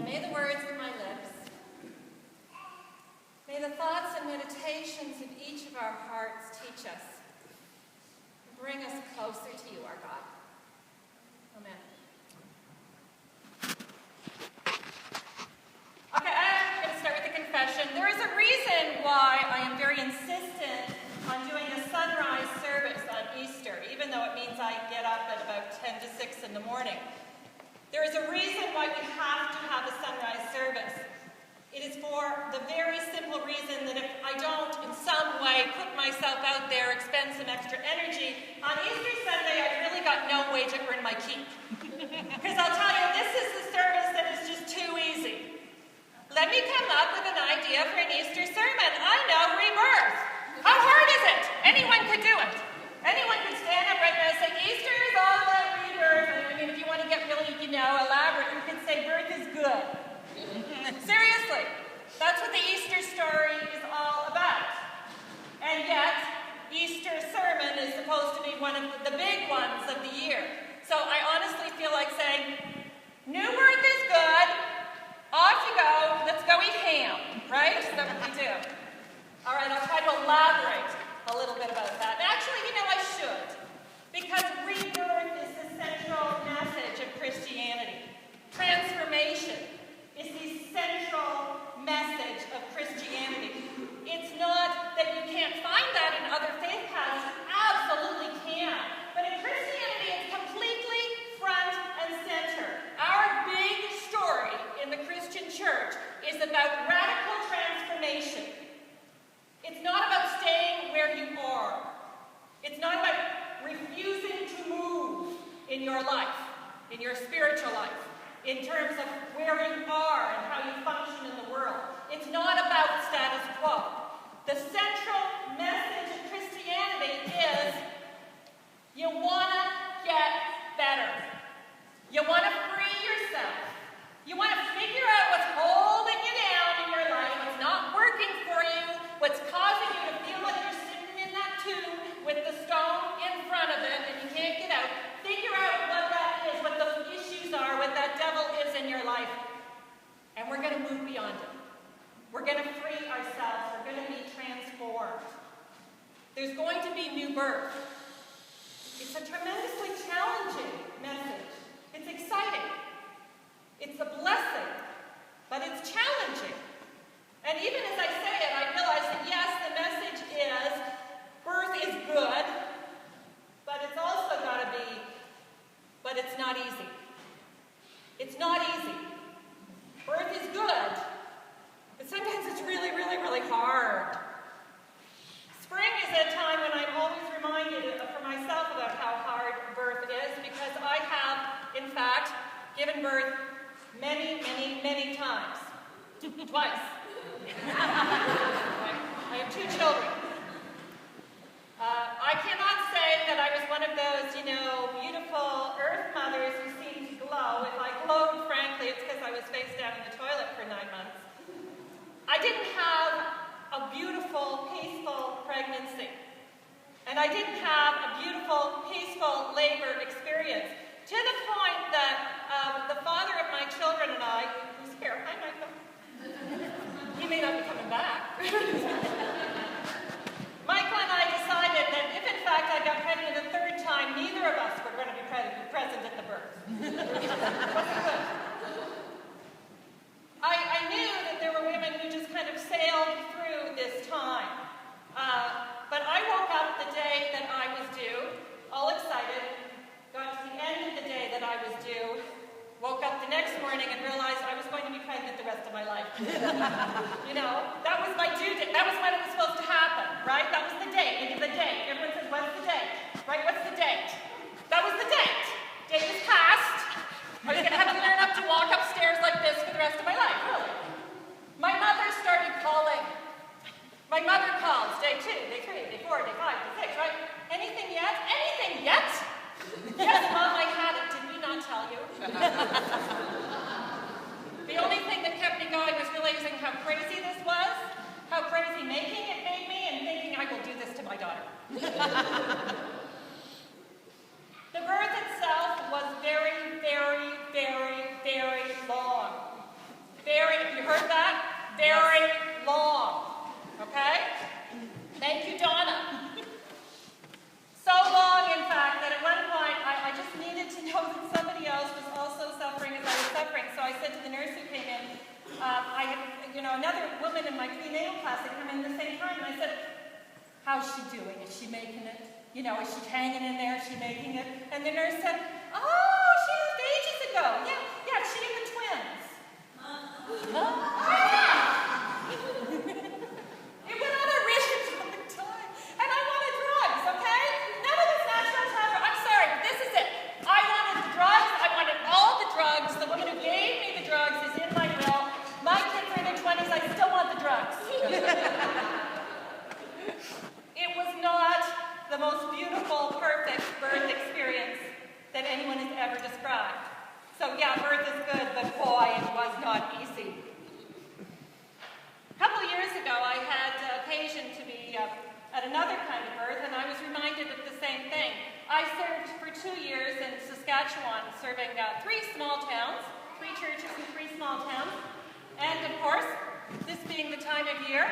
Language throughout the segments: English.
And may the words of my lips, may the thoughts and meditations of each of our hearts teach us and bring us closer to you, our God. Amen. Okay, I'm going to start with a confession. There is a reason why I am very insistent on doing a sunrise service on Easter, even though it means I get up at about 10 to 6 in the morning. There is a reason why we have to have a sunrise service. It is for the very simple reason that if I don't in some way put myself out there, expend some extra energy, on Easter Sunday I've really got no way to earn my keep. Because I'll tell you, this is the service that is just too easy. Let me come up with an idea for an Easter sermon. I know, rebirth. How hard is it? Anyone could do it. Anyone could stand up right now and say, Easter is all about rebirth. I mean, if you want to get really, elaborate, you could say birth is good. Seriously, that's what the Easter story is all about. And yet, Easter sermon is supposed to be one of the big ones of the year. So I honestly feel like saying, new birth is good. Off you go. Let's go eat ham. Right? Is that what we do? All right, I'll try to elaborate a little bit about that. Actually, I should. Because rebirth is the central message of Christianity. Transformation is the central message of Christianity. It's not that you can't find that in other faith paths. You absolutely can. But in Christianity, it's completely front and center. Our big story in the Christian church is about radical transformation. It's not about staying where you are. It's not about refusing to move in your life, in your spiritual life, in terms of where you are and how you function in the world. It's not about status quo. The central message of Christianity is you want to get better. You want to free yourself. You want to figure out what's holding you down in your life, what's not working for you, what's causing you to feel like you're sitting in that tomb with the stone in front of it and you can't get out. Figure out what that is, what those issues are, what that devil is in your life. And we're going to move beyond it. We're going to free ourselves. We're going to be transformed. There's going to be new birth. It's a tremendously challenging message. It's exciting. It's a blessing, but it's challenging. And even as I say it, I realize that yes, the message is birth is good, but it's also got to be, but it's not easy. It's not easy. Birth is good, but sometimes it's really, really, really hard. Spring is a time when I'm always reminded for myself about how hard birth is, because I have, in fact, given birth many, many, many times. Twice. I have 2 children. I cannot say that I was one of those, beautiful earth mothers who seemed to glow. If I glowed, frankly, it's because I was face down in the toilet for 9 months. I didn't have a beautiful, peaceful pregnancy. And I didn't have a beautiful, peaceful labor experience. To the point that the father of my children and I, who's here, hi Michael. He may not be coming back. Michael and I decided that if in fact I got pregnant a 3rd time, neither of us were going to be present at the birth. I knew that there were women who just kind of sailed through this time. But I woke up the day that I was due, all excited, got to the end of the day that I was due, woke up the next morning and realized I was going to be pregnant the rest of my life. That was my due date. That was when it was supposed to happen, right? That was the date. It is the date. Everyone says, what's the date? Right? What's the date? That was the date. Date is passed. I was going to have to learn up to walk upstairs like this for the rest of my life, really. My mother started calling. My mother calls day 2, day 3, day 4, day 5, day 6, right? Anything yet? Anything yet? Yes, Mom, I had it. Did we not tell you? The only thing that kept me going was realizing how crazy this was, how crazy making it made me, and thinking I will do this to my daughter. The birth itself was very, very, very, very long. another woman in my prenatal class had come in the same time, and I said, how's she doing? Is she making it? You know, is she hanging in there? Is she making it? And the nurse said, oh, she left ages ago. Yeah, she and the twins. It went on a really long time. And I wanted drugs, okay? None of this natural talent. I'm sorry, but this is it. I wanted the drugs. I wanted all the drugs. The woman who gave me the drugs is in my will. My kids are in their 20s. I still want the drugs. It was not the most beautiful, perfect birth experience that anyone has ever described. So yeah, birth is good, but boy, it was not easy. A couple of years ago, I had occasion to be at another kind of birth, and I was reminded of the same thing. I served for 2 years in Saskatchewan, serving 3 small towns, 3 churches in 3 small towns. And of course, this being the time of year,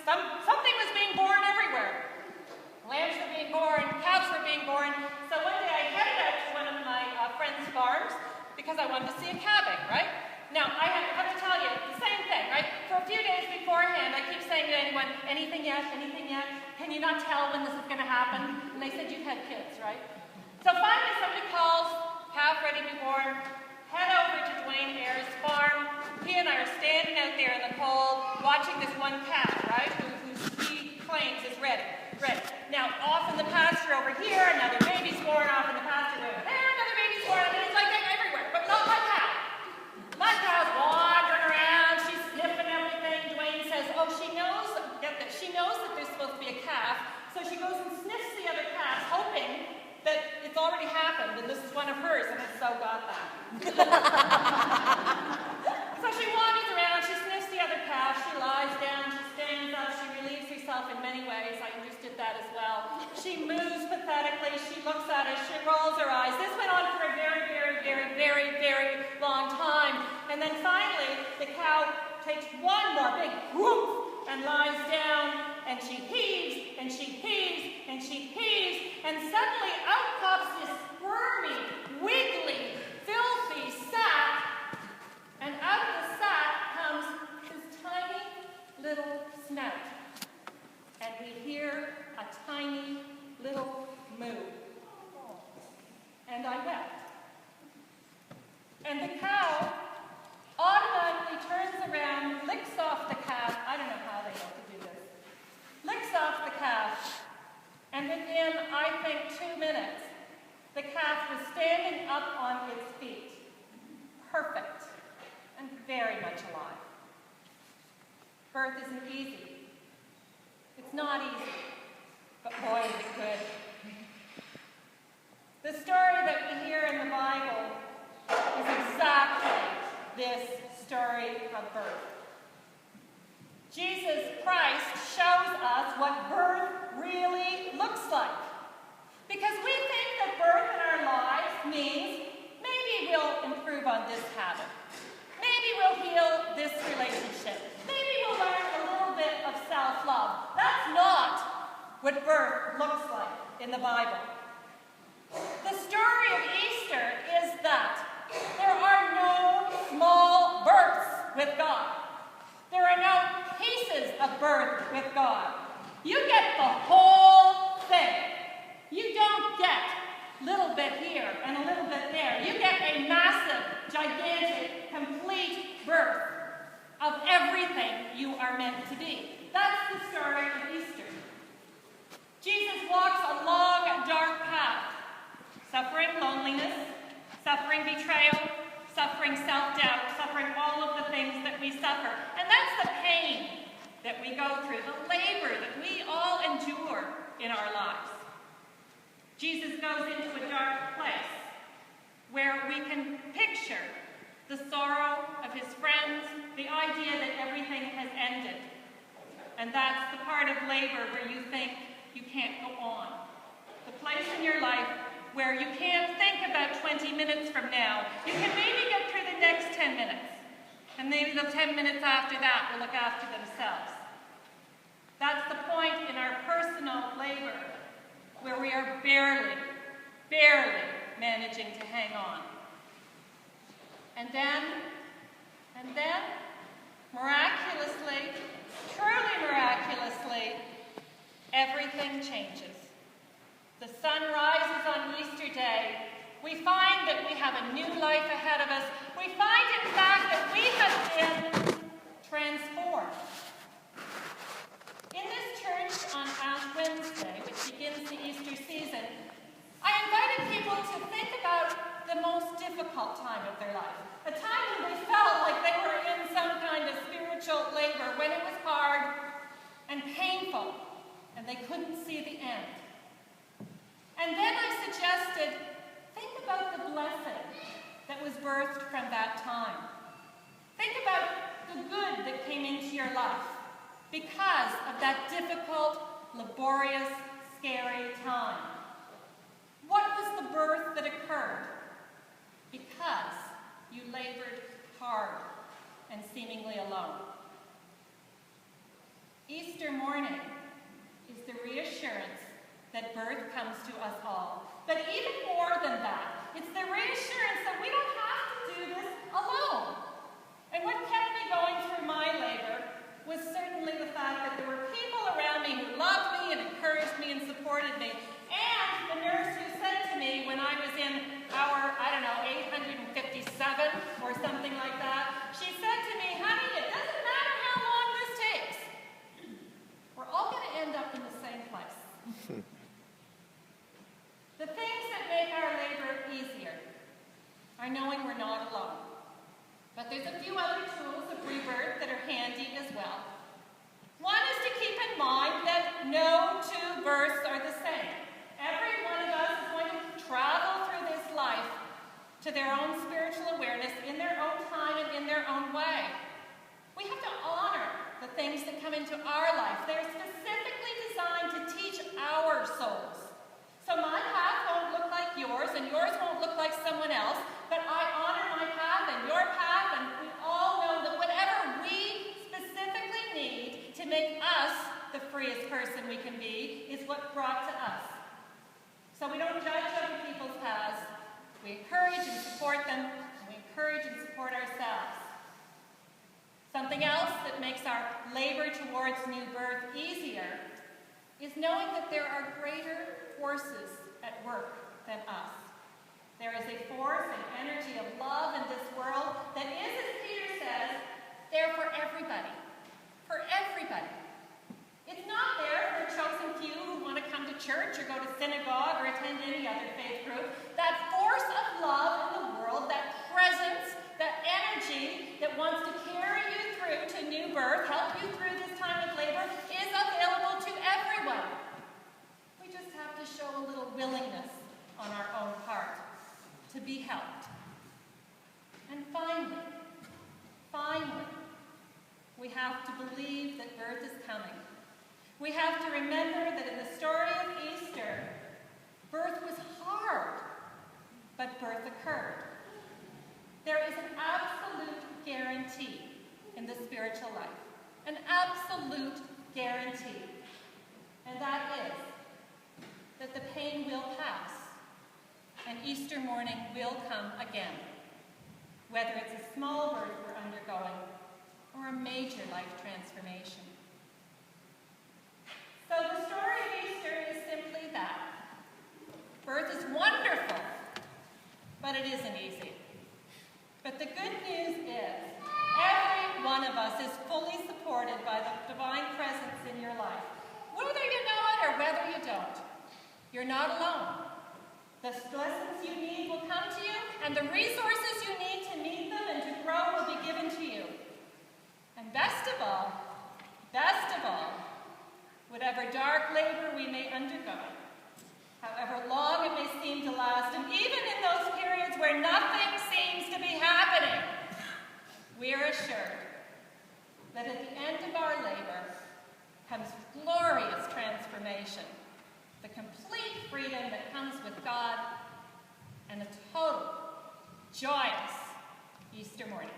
something was being born everywhere. Lambs were being born, calves were being born. So one day I headed out to one of my friends' farms because I wanted to see a calving, right? Now, I have to tell you, the same thing, right? For a few days beforehand, I keep saying to anyone, anything yet, anything yet? Can you not tell when this is going to happen? And they said, you've had kids, right? So finally somebody calls, calf ready to be born, head over to Dwayne Ayer's farm. He and I are standing out there in the cold, watching this one calf, right, who he claims is ready. Now, off in the pasture over here, another baby's born, off in the pasture over there, another baby's born. I mean, it's like everywhere, but not my cow. My cow's wandering around, she's sniffing everything. Dwayne says, oh, she knows that there's supposed to be a calf, so she goes and sniffs the other calves, hoping that it's already happened, and this is one of hers, and it so got that. So she wanders around, she sniffs the other calf, she lies down, she stands up, she relieves herself in many ways. I understood that as well. She moves pathetically, she looks at us, she rolls her eyes. This went on for a very, very, very, very, very long time. And then finally, the cow takes one more big whoop and lies down, and she heaves, and she heaves, and she heaves, and suddenly out pops this squirmy, wiggly, filthy sack, and out of the sack comes this tiny little snout. And we hear a tiny little moo. And I wept. And the cow automatically turns around, licks off the calf. I don't know how they know to do this. Licks off the calf, and within, I think, 2 minutes, the calf was standing up on its feet, perfect and very much alive. Birth isn't easy. It's not easy, but boy, is it good. The story that we hear in the Bible is exactly this story of birth. Jesus Christ shows us what birth really looks like. Because we think that birth in our lives means maybe we'll improve on this habit. Maybe we'll heal this relationship. Maybe we'll learn a little bit of self-love. That's not what birth looks like in the Bible. The story of Easter is that there are no small births with God. There are no pieces of birth with God. You get the whole thing. You don't get a little bit here and a little bit there. You get a massive, gigantic, complete birth of everything you are meant to be. That's the story of Easter. Jesus walks a long, dark path, suffering loneliness, suffering betrayal, suffering self-doubt, suffering all of the things that we suffer. And that's the pain that we go through, the labor that we all endure in our lives. Jesus goes into a dark place where we can picture the sorrow of his friends, the idea that everything has ended. And that's the part of labor where you think you can't go on. The place in your life where you can't think about 20 minutes from now. You can maybe get through the next 10 minutes. And maybe the 10 minutes after that will look after themselves. That's the point in our personal labor where we are barely managing to hang on. And then, miraculously, truly miraculously, everything changes. The sun rises on Easter Day. We find that we have a new life ahead of us. We find, in fact, that we have been transformed. In this church on Ash Wednesday, which begins the Easter season, I invited people to think about the most difficult time of their life. A time when they felt like they were in some kind of spiritual labor, when it was hard and painful, and they couldn't see the end. And then I suggested, think about the blessing that was birthed from that time. Think about the good that came into your life because of that difficult, laborious, scary time. What was the birth that occurred? Because you labored hard and seemingly alone. Easter morning is the reassurance that birth comes to us all. But even more than that, it's the reassurance that we don't have to do this alone. And what kept me going through my labor was certainly the fact that there were people around me who loved me and encouraged me and supported me. And the nurse who said to me when I was in hour, 857 or something like that, she said to me, honey, it doesn't matter how long this takes. We're all going to end up in the same place. The things that make our labor easier are knowing we're not alone. But there's a few other tools of rebirth that are handy as well. One is to keep in mind that no two births are the same. Every one of us is going to travel through this life to their own spiritual awareness in their own time and in their own way. We have to honor the things that come into our life. They're specifically designed to teach our souls. So my path won't look like yours, and yours won't look like someone else, but I honor my path and your path, and we all know that whatever we specifically need to make us the freest person we can be is what's brought to us. So we don't judge other people's paths. We encourage and support them, and we encourage and support ourselves. Something else that makes our labor towards new birth easier is knowing that there are greater forces at work than us. There is a force and energy of love in this world that is, as Peter says, there for everybody. For everybody. It's not there for a chosen few who want to come to church or go to synagogue or attend any other faith group. That force of love in the world, that presence, that energy that wants to carry you through to new birth, help you through this time of labor, is available to everyone. We just have to show a little willingness on our own part to be helped. And finally, we have to believe that birth is coming. We have to remember that in the story of Easter, birth was hard, but birth occurred. There is an absolute guarantee in the spiritual life. An absolute guarantee. And that is that the pain will pass and Easter morning will come again. Whether it's a small birth we're undergoing or a major life transformation. So the story of Easter is simply that. Birth is wonderful, but it isn't easy. But the good news is, every one of us is fully supported by the divine presence in your life. Whether you know it or whether you don't, you're not alone. The lessons you need will come to you, and the resources you need to meet them and to grow will be given to you. And best of all, whatever dark labor we may undergo, however long it may seem to last, and even in those periods where nothing seems to be happening, we are assured that at the end of our labor comes glorious transformation, the complete freedom that comes with God, and a total, joyous Easter morning.